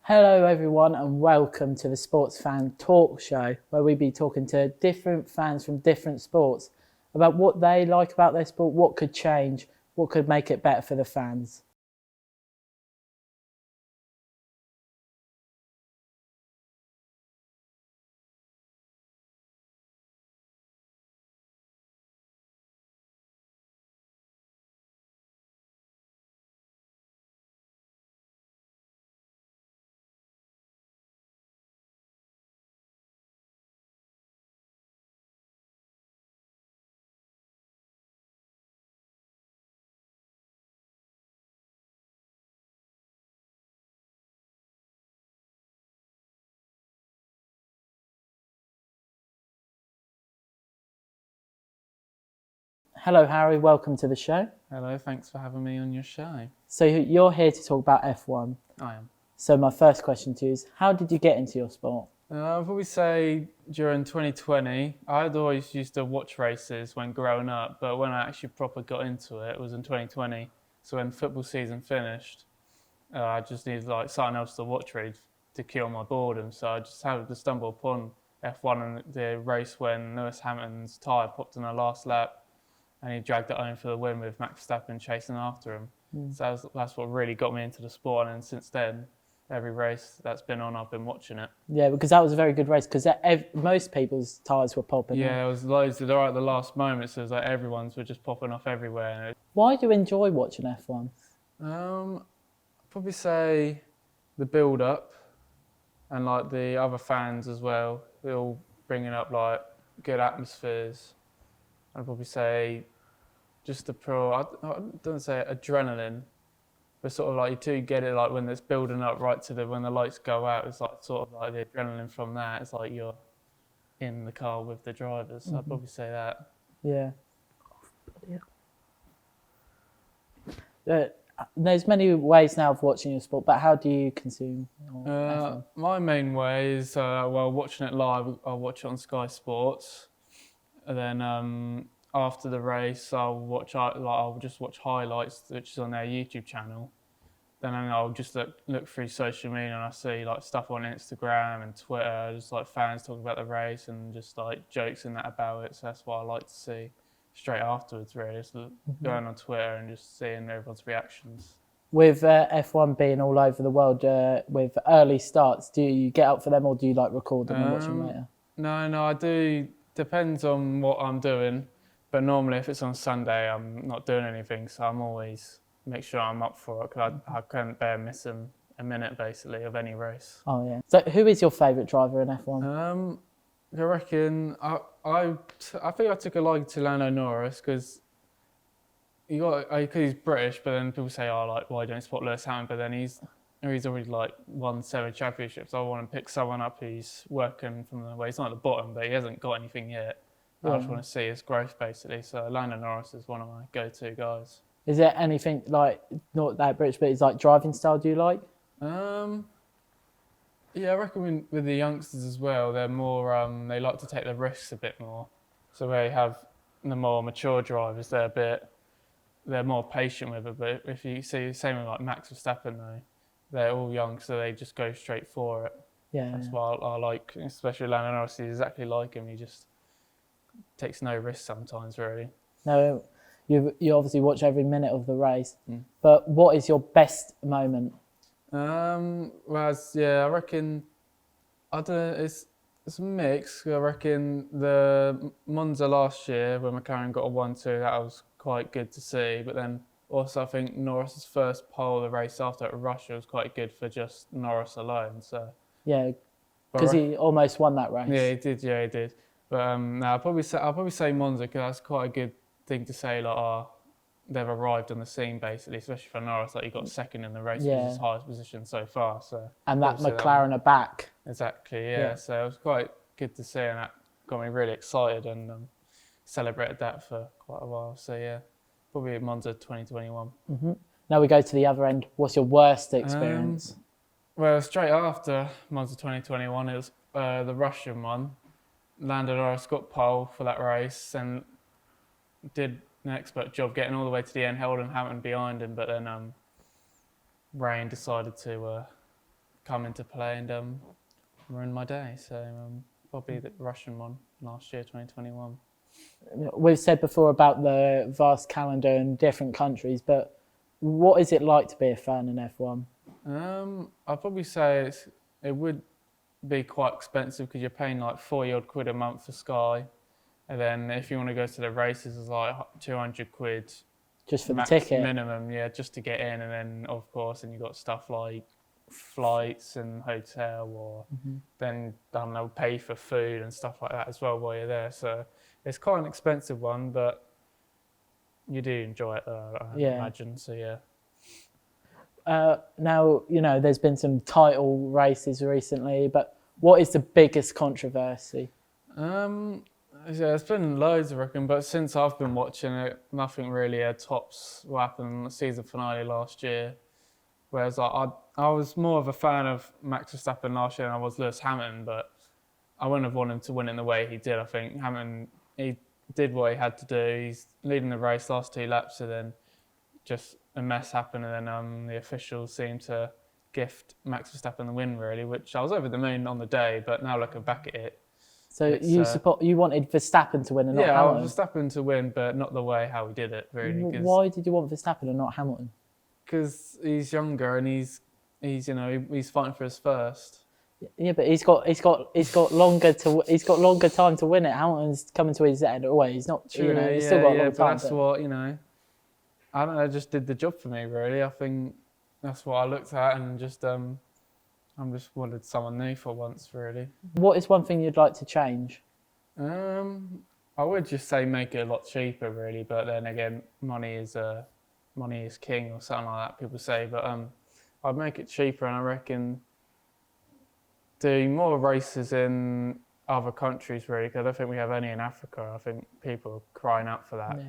Hello, everyone, and welcome to the Sports Fan Talk Show, where we be talking to different fans from different sports about what they like about their sport, what could change, what could make it better for the fans. Hello, Harry, welcome to the show. Hello, thanks for having me on your show. So, you're here to talk about F1. I am. So, my first question to you is how did you get into your sport? I'd probably say during 2020, I'd always used to watch races when growing up, but when I actually proper got into it was in 2020. So when football season finished, I just needed like something else to watch really to kill my boredom. So I just happened to stumble upon F1 and the race when Lewis Hamilton's tyre popped in the last lap and he dragged it home for the win with Max Verstappen chasing after him. So that's what really got me into the sport, and then since then, every race that's been on, I've been watching it. Yeah, because that was a very good race because most people's tyres were popping. Yeah, there was loads of right at the last moments. It was like everyone's were just popping off everywhere. Why do you enjoy watching F1? I'd probably say the build up and like the other fans as well. They're all bringing up like good atmospheres. I'd probably say just the I don't say adrenaline, but sort of like you do get it like when it's building up right to when the lights go out. It's like sort of like the adrenaline from that. It's like you're in the car with the drivers. I'd probably say that. Yeah. Uh, there's many ways now of watching your sport, but how do you consume your F1? My main way is watching it live. I'll watch it on Sky Sports, and then after the race, I'll just watch highlights, which is on their YouTube channel. Then I'll just look through social media and I see like stuff on Instagram and Twitter, just like fans talking about the race and just like jokes and that about it. So that's what I like to see straight afterwards, really. Just going on Twitter and just seeing everyone's reactions. With F1 being all over the world, with early starts, do you get up for them or do you like record them and watch them later? No, I do. Depends on what I'm doing. But normally, if it's on Sunday, I'm not doing anything. So I'm always make sure I'm up for it because I can't bear missing a minute basically of any race. Oh yeah. So who is your favourite driver in F1? I reckon I think I took a liking to Lando Norris because he's British, but then people say, "Oh, like why don't you spot Lewis Hamilton?" But then he's already like won 7 championships. I want to pick someone up who's working from the way he's not at the bottom, but he hasn't got anything yet. I just want to see his growth basically. So Lando Norris is one of my go-to guys. Is there anything like not that British, but it's like driving style? Do you like? Um, yeah, I reckon with the youngsters as well, they're more they like to take the risks a bit more. So they have the more mature drivers, they're more patient with it. But if you see same with like Max Verstappen though, they're all young, so they just go straight for it. Yeah. That's why I like, especially Lando Norris. He's exactly like him. He just takes no risks sometimes, really. No, you obviously watch every minute of the race, but what is your best moment? I reckon I don't know. It's a mix. I reckon the Monza last year when McLaren got a 1-2, that was quite good to see. But then also I think Norris's first pole of the race after at Russia was quite good for just Norris alone. So Yeah, because he almost won that race. yeah, he did. Yeah, he did. But no, I'll probably say Monza because that's quite a good thing to say. Like, they've arrived on the scene basically, especially for Norris. Like, he got second in the race, which is his highest position so far. So and that McLaren are back. Exactly, yeah. So it was quite good to see, and that got me really excited and celebrated that for quite a while. So yeah, probably Monza 2021. Now we go to the other end. What's your worst experience? Well, straight after Monza 2021, it was the Russian one. Lando Norris got pole for that race and did an expert job getting all the way to the end, holding Hamilton behind him, but then rain decided to come into play and ruin my day. So probably the Russian one last year, 2021. We've said before about the vast calendar in different countries, but what is it like to be a fan in F1? I'd probably say it would be quite expensive because you're paying like 40 odd quid a month for Sky, and then if you want to go to the races, it's like 200 quid Just for the ticket? minimum, yeah, just to get in, and then of course, and you got stuff like flights and hotel, or then I don't know, pay for food and stuff like that as well while you're there. So it's quite an expensive one, but you do enjoy it, I imagine. So yeah. Now, there's been some title races recently, but what is the biggest controversy? Yeah, there's been loads, I reckon, but since I've been watching it, nothing really tops what happened in the season finale last year. Whereas I was more of a fan of Max Verstappen last year than I was Lewis Hamilton, but I wouldn't have wanted him to win in the way he did. I think Hamilton, he did what he had to do. He's leading the race last 2 laps, and then just a mess happened, and then the officials seemed to gift Max Verstappen the win, really, which I was over the moon on the day, but now looking back at it. So you wanted Verstappen to win and not Hamilton? Yeah, I wanted Verstappen to win, but not the way how he did it, really. Why did you want Verstappen and not Hamilton? Because he's younger and he's fighting for his first. Yeah, but he's got longer time to win it. Hamilton's coming to his end. Well, he's not. True, he's still got a long but time. that's what I don't know. Just did the job for me, really. I think that's what I looked at, and just I just wanted someone new for once, really. What is one thing you'd like to change? I would just say make it a lot cheaper, really. But then again, money is king, or something like that. People say, but I'd make it cheaper, and I reckon do more races in other countries, really, because I don't think we have any in Africa. I think people are crying out for that,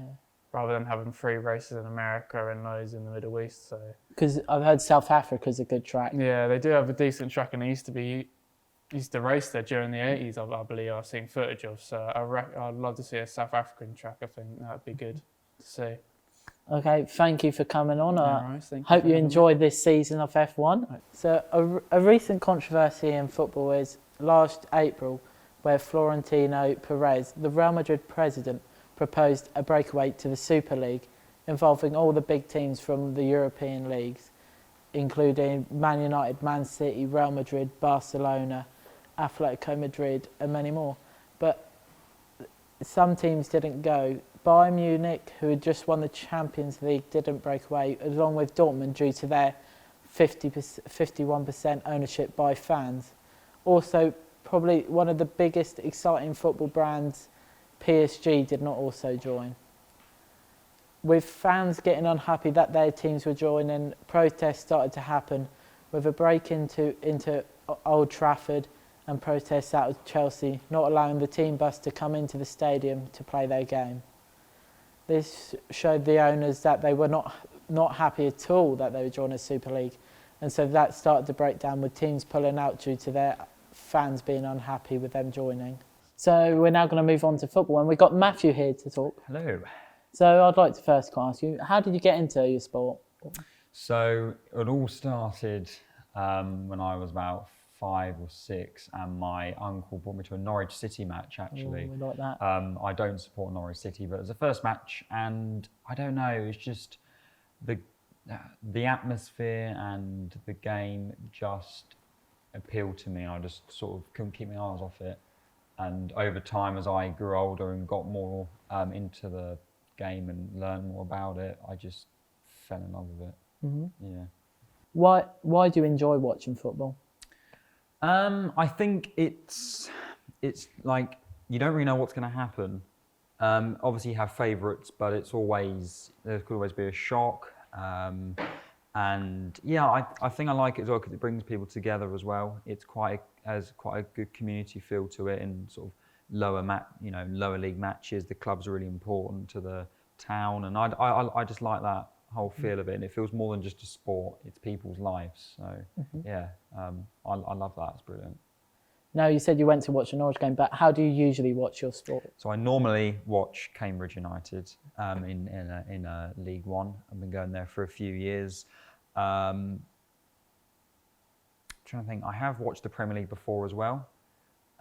rather than having 3 races in America and loads in the Middle East. So because I've heard South Africa's a good track. Yeah, they do have a decent track, and they used to race there during the 80s, I believe. I've seen footage of. So I'd love to see a South African track. I think that'd be good to see. Okay, thank you for coming on. Hope you enjoyed this season of F1. Right. So a recent controversy in football is last April, where Florentino Perez, the Real Madrid president, proposed a breakaway to the Super League, involving all the big teams from the European leagues, including Man United, Man City, Real Madrid, Barcelona, Atletico Madrid, and many more. But some teams didn't go. Bayern Munich, who had just won the Champions League, didn't break away, along with Dortmund, due to their 51% ownership by fans. Also, probably one of the biggest exciting football brands, PSG, did not also join. With fans getting unhappy that their teams were joining, protests started to happen, with a break into Old Trafford and protests out of Chelsea, not allowing the team bus to come into the stadium to play their game. This showed the owners that they were not happy at all that they were joining the Super League, and so that started to break down, with teams pulling out due to their fans being unhappy with them joining. So we're now going to move on to football, and we've got Matthew here to talk. Hello. So I'd like to first ask you, how did you get into your sport? So it all started when I was about 5 or 6, and my uncle brought me to a Norwich City match, actually. Oh, we like that. I don't support Norwich City, but it was the first match, and I don't know, it's just the atmosphere and the game just appealed to me, and I just sort of couldn't keep my eyes off it. And over time, as I grew older and got more into the game and learned more about it, I just fell in love with it. Mm-hmm. Yeah. Why do you enjoy watching football? I think it's like you don't really know what's going to happen. Obviously, you have favourites, but there could always be a shock. And yeah, I think I like it as well because it brings people together as well. It's has quite a good community feel to it. In sort of lower league matches, the clubs are really important to the town, and I just like that whole feel of it. And it feels more than just a sport; it's people's lives. So yeah, I love that. It's brilliant. Now, you said you went to watch a Norwich game, but how do you usually watch your sport? So I normally watch Cambridge United in League One. I've been going there for a few years. Trying trying to think. I have watched the Premier League before as well.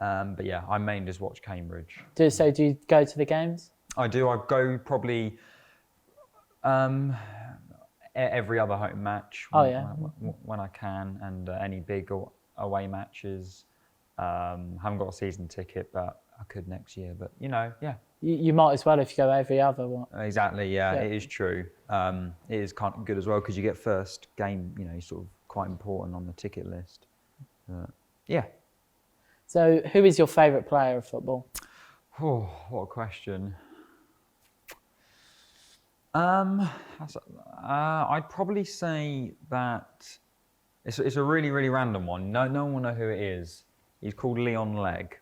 But yeah, I mainly just watch Cambridge. Do you go to the games? I do. I go probably every other home match Oh, when, yeah. when I can, and any big away matches. Haven't got a season ticket, but I could next year. But yeah. You might as well if you go every other one. Exactly, yeah, Yeah. it is true. It is kind of good as well because you get first game, sort of quite important on the ticket list. Yeah. So who is your favourite player of football? Oh, what a question. I'd probably say that it's a really, really random one. No one will know who it is. He's called Leon Legg.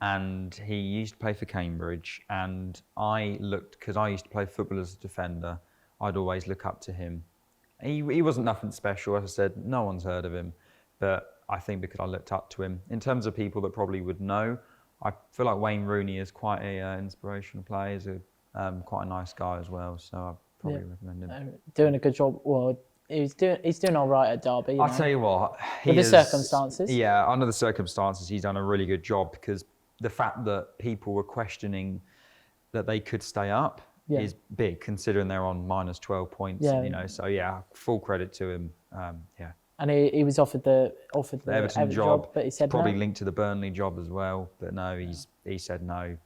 And he used to play for Cambridge, and because I used to play football as a defender, I'd always look up to him. He wasn't nothing special, as I said, no one's heard of him, but I think because I looked up to him. In terms of people that probably would know, I feel like Wayne Rooney is quite a inspirational player. He's quite a nice guy as well, so I'd probably recommend him. Doing a good job. Well, he's doing all right at Derby. I'll tell you what. With the circumstances. Yeah, under the circumstances, he's done a really good job because the fact that people were questioning that they could stay up is big, considering they're on minus 12 points. Yeah. So yeah, full credit to him. Yeah. And he was offered the Everton job, but he said probably no. linked to the Burnley job as well. But no, he said no.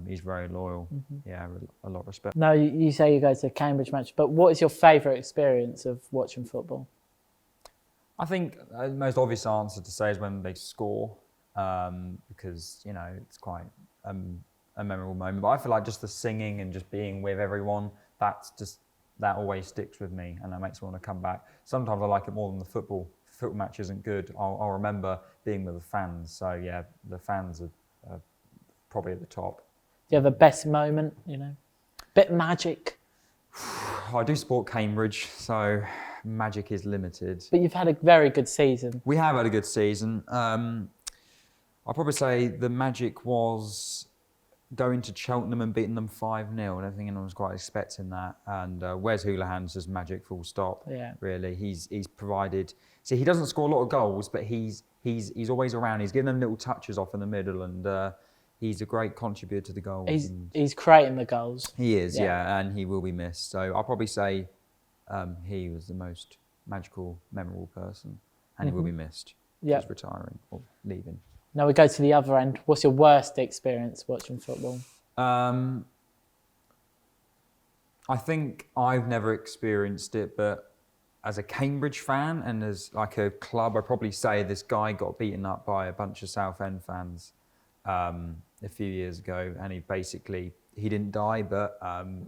He's very loyal. Yeah, a lot of respect. No, you say you go to a Cambridge match, but what is your favourite experience of watching football? I think the most obvious answer to say is when they score, because it's quite a memorable moment. But I feel like just the singing and just being with everyone, that always sticks with me, and that makes me want to come back. Sometimes I like it more than the football. If the football match isn't good, I'll remember being with the fans. So yeah, the fans are probably at the top. Do you have a best moment? Bit magic. I do support Cambridge, so magic is limited. But you've had a very good season. We have had a good season. I'll probably say the magic was going to Cheltenham and beating them 5-0. I don't think anyone was quite expecting that. And Wes Hoolahan's just magic, full stop. Yeah. Really, he's provided. See, he doesn't score a lot of goals, but he's always around. He's giving them little touches off in the middle, and he's a great contributor to the goals. He's creating the goals. He is, yeah, and he will be missed. So I'll probably say he was the most magical, memorable person, and he will be missed. Yeah. He's retiring or leaving. Now we go to the other end. What's your worst experience watching football? I think I've never experienced it, but as a Cambridge fan and as like a club, I'd probably say this guy got beaten up by a bunch of Southend fans a few years ago, and he didn't die, but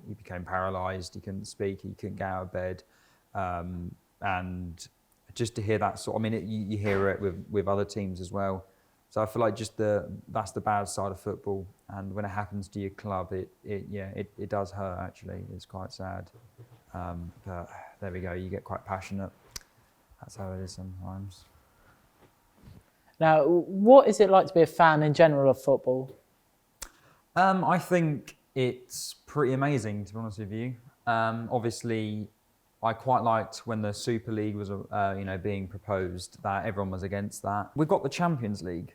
he became paralysed. He couldn't speak. He couldn't get out of bed, and just to hear that you hear it with other teams as well. So I feel like that's the bad side of football, and when it happens to your club, it does hurt. Actually, it's quite sad. But there we go. You get quite passionate. That's how it is sometimes. Now, what is it like to be a fan in general of football? I think it's pretty amazing, to be honest with you. Obviously, I quite liked when the Super League was, being proposed, that everyone was against that. We've got the Champions League,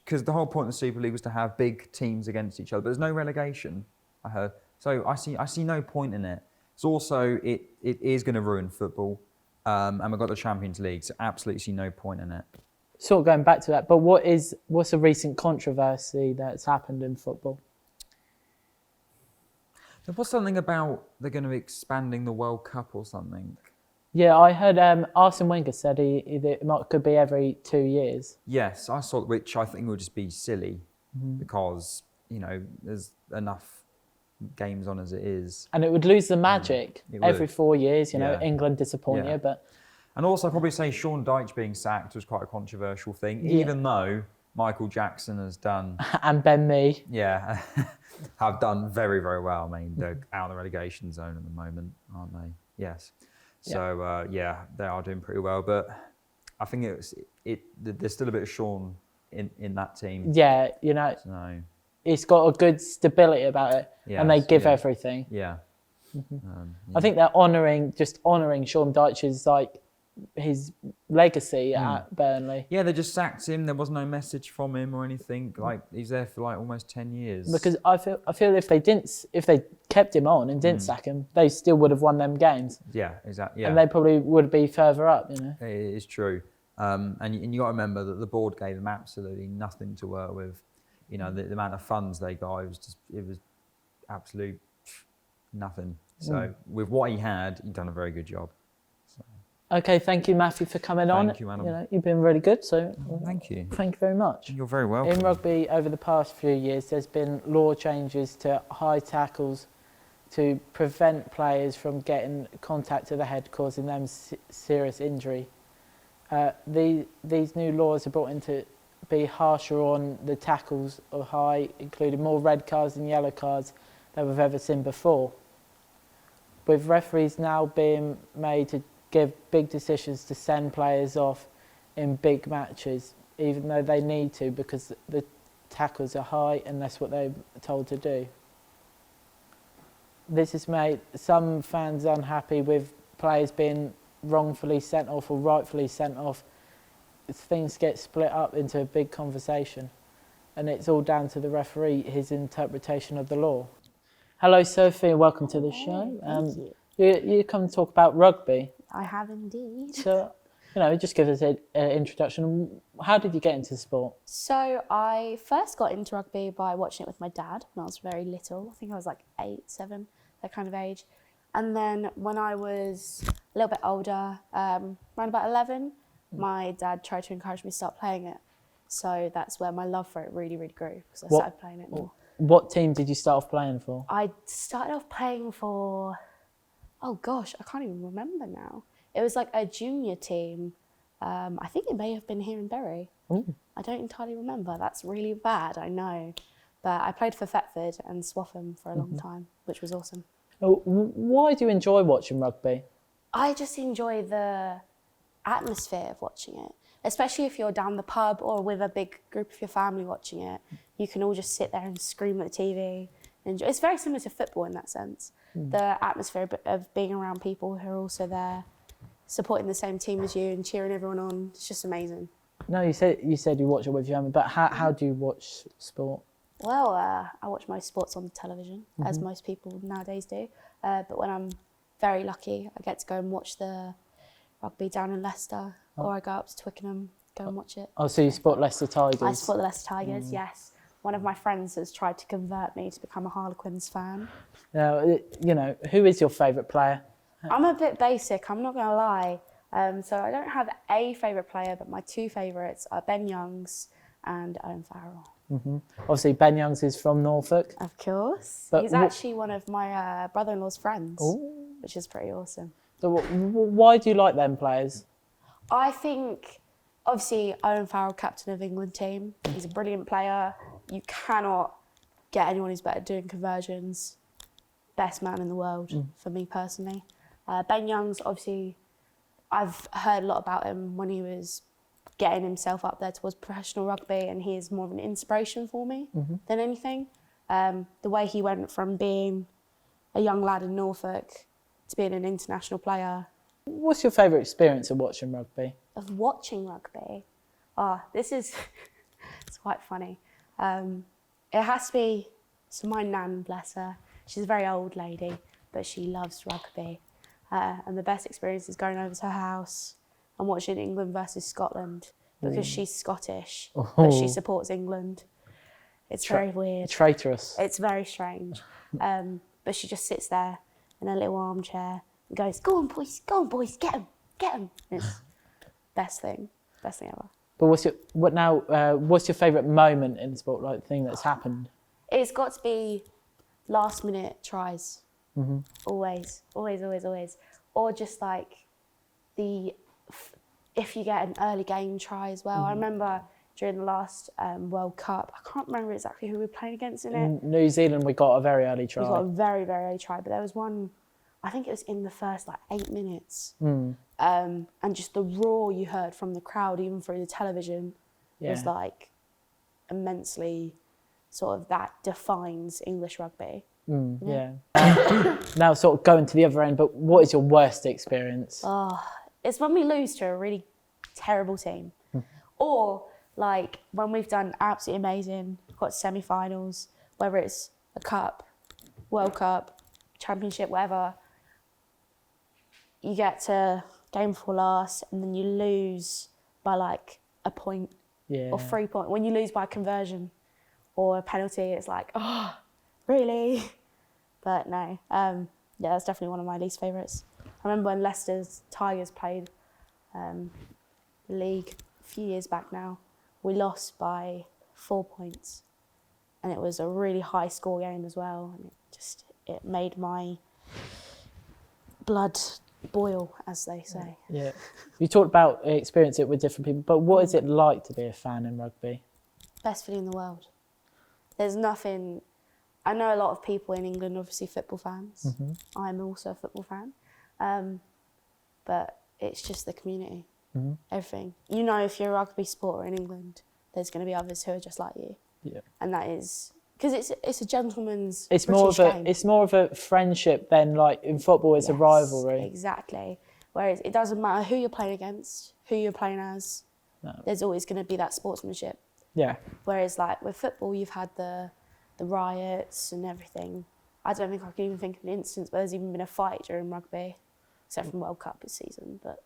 because the whole point of the Super League was to have big teams against each other. But there's no relegation, I heard. So I see no point in it. It's also it is going to ruin football, and we've got the Champions League, so absolutely see no point in it. Sort of going back to that, but what's a recent controversy that's happened in football? There was something about they're going to be expanding the World Cup or something. Yeah, I heard Arsene Wenger said could be every 2 years. Yes, I saw, which I think would just be silly because there's enough games on as it is, and it would lose the magic every 4 years. England disappoint you, but. And also, I'd probably say Sean Dyche being sacked was quite a controversial thing, even though Michael Jackson has done... and Ben Mee. Yeah, have done very, very well. I mean, they're out of the relegation zone at the moment, aren't they? Yes. So, they are doing pretty well. But I think there's still a bit of Sean in that team. Yeah, So, it's got a good stability about it, and they give everything. Yeah. I think they're honouring Sean Dyche is like his legacy at Burnley. Yeah, they just sacked him. There was no message from him or anything. Like, he's there for like almost 10 years. Because I feel if they kept him on and didn't sack him, they still would have won them games. Yeah, exactly. Yeah, And they probably would be further up, you know. it is true. And you got to remember that the board gave them absolutely nothing to work with. You know, the amount of funds they got, it was absolute nothing. So with what he had, he'd done a very good job. Okay, thank you, Matthew, for coming on. Thank you, Adam. You know, you've been really good, so Thank you. thank you very much. You're very welcome. In rugby, over the past few years, there's been law changes to high tackles to prevent players from getting contact to the head, causing them serious injury. These new laws are brought in to be harsher on the tackles of high, including more red cards and yellow cards than we've ever seen before. With referees now being made to give big decisions to send players off in big matches, even though they need to because the tackles are high and that's what they're told to do. This has made some fans unhappy with players being wrongfully sent off or rightfully sent off. Things get split up into a big conversation and it's all down to the referee, his interpretation of the law. Hello Sophie, welcome to the show. Thank you. You come to talk about rugby. I have indeed. So, you know, just give us an introduction. How did you get into sport? So I first got into rugby by watching it with my dad when I was very little. I think I was like 8, 7, that kind of age. And then when I was a little bit older, around about 11, my dad tried to encourage me to start playing it. So that's where my love for it really, really grew because I started playing it more. What team did you start off playing for? I started off playing for, oh gosh, I can't even remember now. It was like a junior team. I think it may have been here in Bury. Ooh. I don't entirely remember. That's really bad, I know. But I played for Thetford and Swaffham for a long time, which was awesome. Why do you enjoy watching rugby? I just enjoy the atmosphere of watching it, especially if you're down the pub or with a big group of your family watching it. You can all just sit there and scream at the TV. Enjoy. It's very similar to football in that sense. The atmosphere of being around people who are also there, supporting the same team as you and cheering everyone on. It's just amazing. No, you said you watch it with your family, but how do you watch sport? Well, I watch most sports on television, as most people nowadays do. But when I'm very lucky, I get to go and watch the rugby down in Leicester, or I go up to Twickenham, go and watch it. Oh, so you support Leicester Tigers? I support the Leicester Tigers, yes. One of my friends has tried to convert me to become a Harlequins fan. Now, you know, who is your favourite player? I'm a bit basic, I'm not going to lie. So I don't have a favourite player, but my two favourites are Ben Youngs and Owen Farrell. Obviously, Ben Youngs is from Norfolk. Of course. But He's actually one of my brother-in-law's friends, which is pretty awesome. So why do you like them players? I think, obviously, Owen Farrell, captain of England team. He's a brilliant player. You cannot get anyone who's better at doing conversions. Best man in the world, for me personally. Ben Youngs, obviously, I've heard a lot about him when he was getting himself up there towards professional rugby, and he is more of an inspiration for me than anything. The way he went from being a young lad in Norfolk to being an international player. What's your favourite experience of watching rugby? Of watching rugby? This is it's quite funny. It has to be, so my nan, bless her, she's a very old lady, but she loves rugby. And the best experience is going over to her house and watching England versus Scotland because she's Scottish, but she supports England. It's very weird. Traitorous. It's very strange. But she just sits there in a little armchair and goes, go on boys, get them. It's best thing ever. But what's your favourite moment in sport, like thing that's happened? It's got to be last minute tries. Always. Or just like if you get an early game try as well. I remember during the last World Cup, I can't remember exactly who we were playing against in it. In New Zealand, we got a very early try. We got a very, very early try, but there was one, I think it was in the first 8 minutes. And just the roar you heard from the crowd, even through the television, was immensely sort of, that defines English rugby. Yeah. Now, sort of going to the other end, but what is your worst experience? It's when we lose to a really terrible team. Or like when we've done absolutely amazing, got semi-finals, whether it's a cup, World Cup, Championship, whatever, you get to game before last and then you lose by like a point Yeah. or 3 points. When you lose by a conversion or a penalty, it's like, oh, really? But no, yeah, that's definitely one of my least favourites. I remember when Leicester's Tigers played the league a few years back now. We lost by 4 points, and it was a really high score game as well. And it made my blood boil, as they say. Yeah. You talked about experience it with different people, but what is it like to be a fan in rugby? Best feeling in the world. There's nothing. I know a lot of people in England, obviously football fans. I'm also a football fan, but it's just the community. Everything. You know, if you're a rugby supporter in England, there's going to be others who are just like you. Yeah. And that is because it's a gentleman's. It's British game. it's more of a friendship than like in football. It's a Yes, rivalry. Exactly. Whereas it doesn't matter who you're playing against, who you're playing as. No. There's always going to be that sportsmanship. Yeah. Whereas like with football, you've had the riots and everything. I don't think I can even think of an instance where there's even been a fight during rugby, except from World Cup this season. But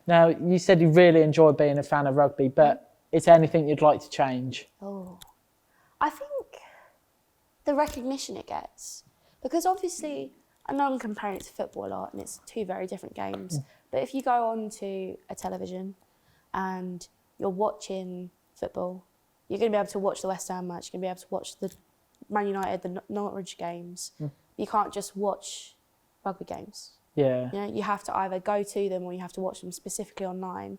Now, you said you really enjoyed being a fan of rugby, but is there anything you'd like to change? I think the recognition it gets, because obviously I know I'm comparing it to football a lot, and it's two very different games. But if you go on to a television and you're watching football, you're going to be able to watch the West Ham match. You're going to be able to watch the Man United, the Norwich games. You can't just watch rugby games. Yeah. You know, you have to either go to them or you have to watch them specifically online.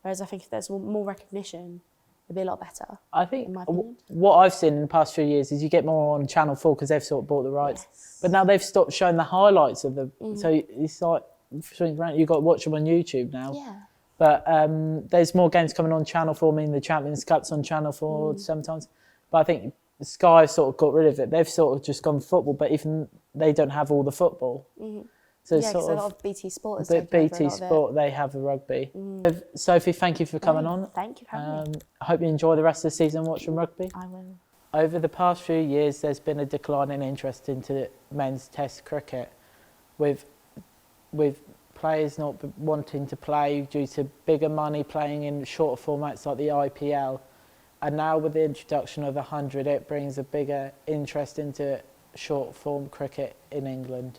Whereas I think if there's more recognition, it'd be a lot better. I think in my opinion. what I've seen in the past few years is you get more on Channel 4 because they've sort of bought the rights. Yes. But now they've stopped showing the highlights of the... So it's like, you've got to watch them on YouTube now. Yeah. But there's more games coming on Channel 4. I mean, the Champions Cup's on Channel 4 sometimes. But I think Sky sort of got rid of it. They've sort of just gone football, but even they don't have all the football. So it's Yeah, because sort a lot of of BT Sport has but taken over a BT lot of it. Sport, they have the rugby. Sophie, thank you for coming on. Thank you for having me. I hope you enjoy the rest of the season watching rugby. I will. Over the past few years, there's been a decline in interest into men's Test cricket, with players not wanting to play due to bigger money playing in shorter formats like the IPL. And now with the introduction of the 100, it brings a bigger interest into short form cricket in England.